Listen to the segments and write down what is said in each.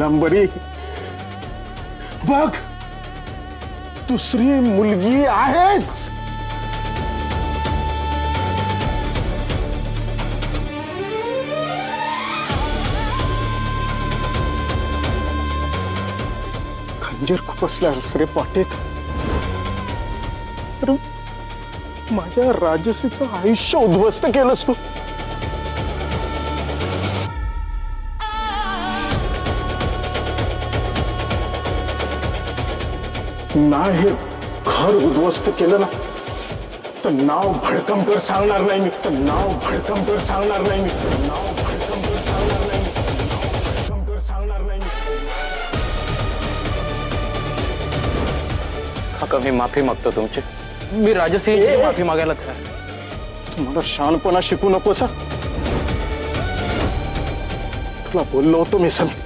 नीलंबरी, बघ दुसरी मुलगी आहेच. खंजीर खुपसल्यास रे पाठीत. तर माझ्या राजसीचं आयुष्य उद्ध्वस्त केलंस तू. ना हे घर उद्ध्वस्त केलं ना तर नाव भडकमकर सांगणार नाही मी. तर नाव भडकमकर सांगणार नाही मी. नाव भडकमकर सांगणार नाही मी. भडकमकर सांगणार नाही मी. काका मी माफी मागतो तुमची. मी राजसिंह माफी मागायला तयार. तुम्हाला शहाणपणा शिकू नकोस. तुला बोललो होतो मी समी,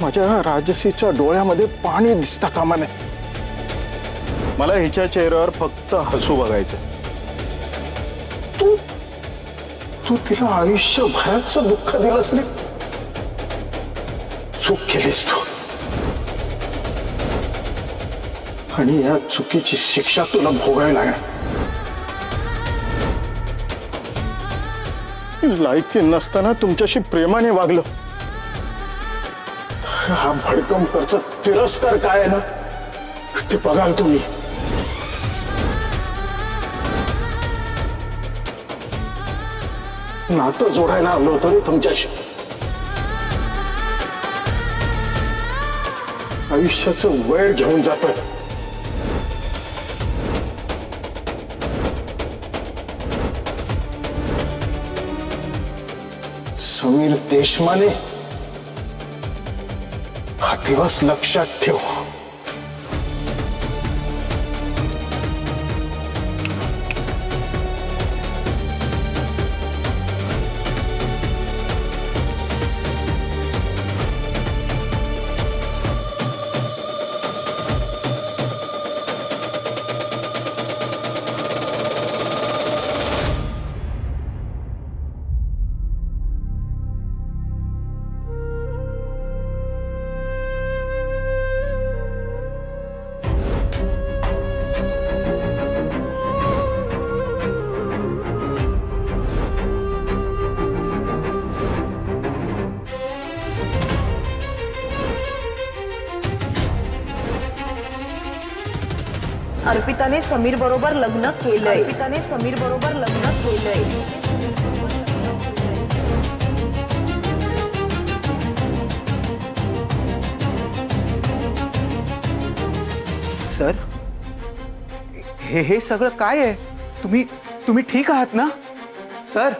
माझ्या राजसीच्या डोळ्यामध्ये पाणी दिसता कामा नये. मला हिच्या चेहऱ्यावर फक्त हसू बघायचं. तू तू तिला आयुष्यभराचं दुःख दिलंस रे. चूक केलीस तू आणि या चुकीची शिक्षा तुला भोगावी लागणार. लायकी नसताना तुमच्याशी प्रेमाने वागलं. हा भडकमकरचा तिरस्कार काय आहे ना ते बघाल तुम्ही. नातं जोडायला आलो होतो रे तुमच्याशी. आयुष्याचं वेळ घेऊन जात. समीर देशमाने, हा दिवस लक्षात ठेव. अर्पिताने समीर बरोबर लग्न केलंय. अर्पिताने समीर बरोबर लग्न केलंय. सर, हे सगळं काय आहे? तुम्ही ठीक आहात ना सर?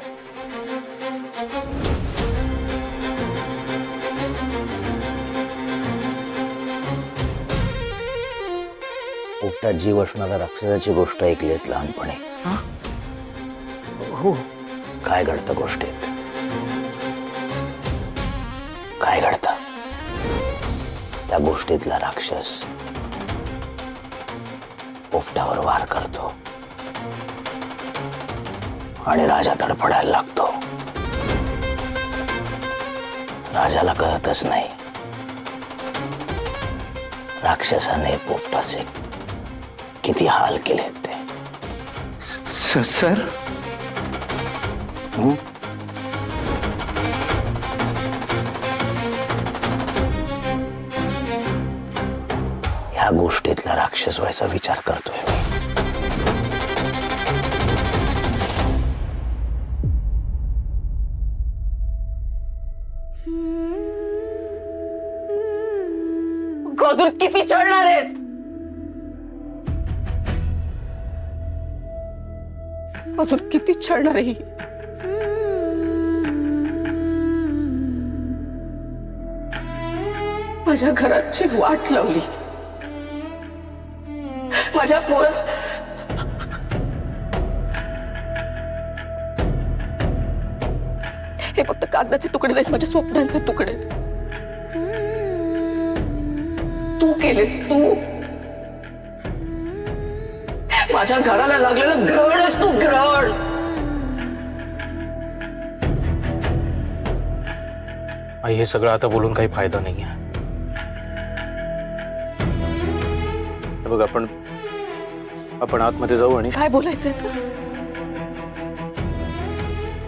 पोपटात जीव असणाऱ्या राक्षसाची गोष्ट ऐकलीत लहानपणी. हो. काय घडतं गोष्टीत? काय घडतं? त्या गोष्टीतला राक्षस पोपटावर वार करतो आणि राजा तडफडायला लागतो. राजाला कळतच नाही राक्षसाने पोपटाचे किती हाल केलेत ते. सर, ह्या गोष्टीतला राक्षस व्हायचा विचार करतोय मी. अजून किती चढणार आहेस? अजून किती चढणार आहे? माझ्या घराची वाट लावली. माझ्या पोर हे फक्त कागदाचे तुकडे नाहीत, माझ्या स्वप्नांचे तुकडे. तू केलेस, तू माझ्या घराला लागलेलं ग्रहण आहेस तू, ग्रहण. आई, हे सगळं आता बोलून काही फायदा नाही आहे. बघ, आपण आतमध्ये जाऊ आणि काय बोलायचंय तर?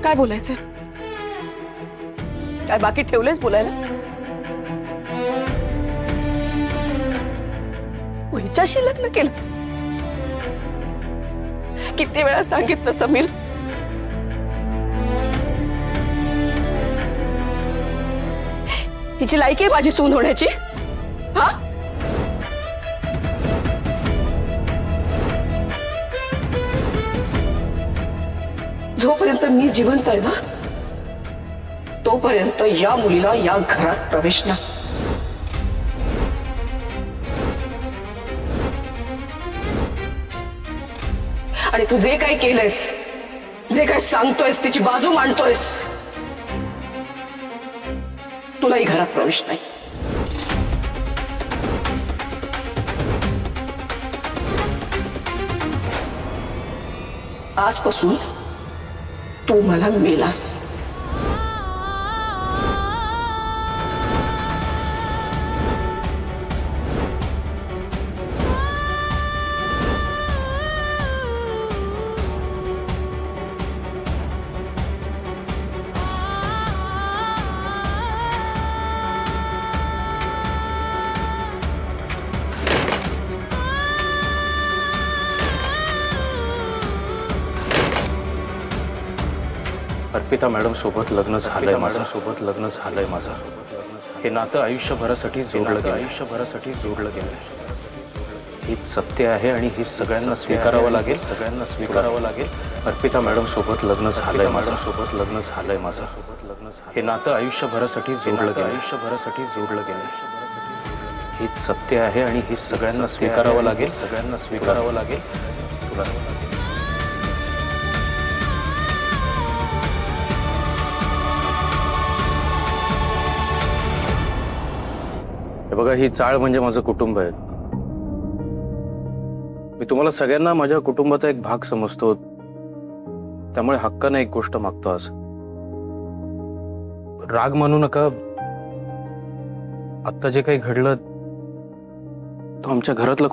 काय बोलायचंय? काय बाकी ठेवलंयच बोलायला? हिच्याशी लग्न केलंस? किती वेळा सांगितलं समीर, हिची लायकी आहे माझी सून होण्याची? हा, जोपर्यंत मी जिवंत आहे ना, तोपर्यंत या मुलीला या घरात प्रवेश नाही. आणि तू जे काही केलंयस, जे काही सांगतोयस, तिची बाजू मांडतोयस, तुलाही घरात प्रवेश नाही. आजपासून तू मला मेलास. अर्पिता मॅडम सोबत लग्न झालंय माझं. हे नातं आयुष्यभरासाठी जोडलं गेलं. हीच सत्य आहे आणि हे सगळ्यांना स्वीकारावं लागेल. अर्पिता मॅडम सोबत लग्न झालंय माझं. हे नातं आयुष्यभरासाठी जोडलं गेलं. हीच सत्य आहे आणि हे सगळ्यांना स्वीकारावं लागेल. तुला बघा, ही चाळ म्हणजे माझं कुटुंब आहे. मी तुम्हाला सगळ्यांना माझ्या कुटुंबाचा एक भाग समजतो, त्यामुळे हक्काने एक गोष्ट मागतो. आज राग मानू नका. आता जे काही घडलं तो आमच्या घरातलं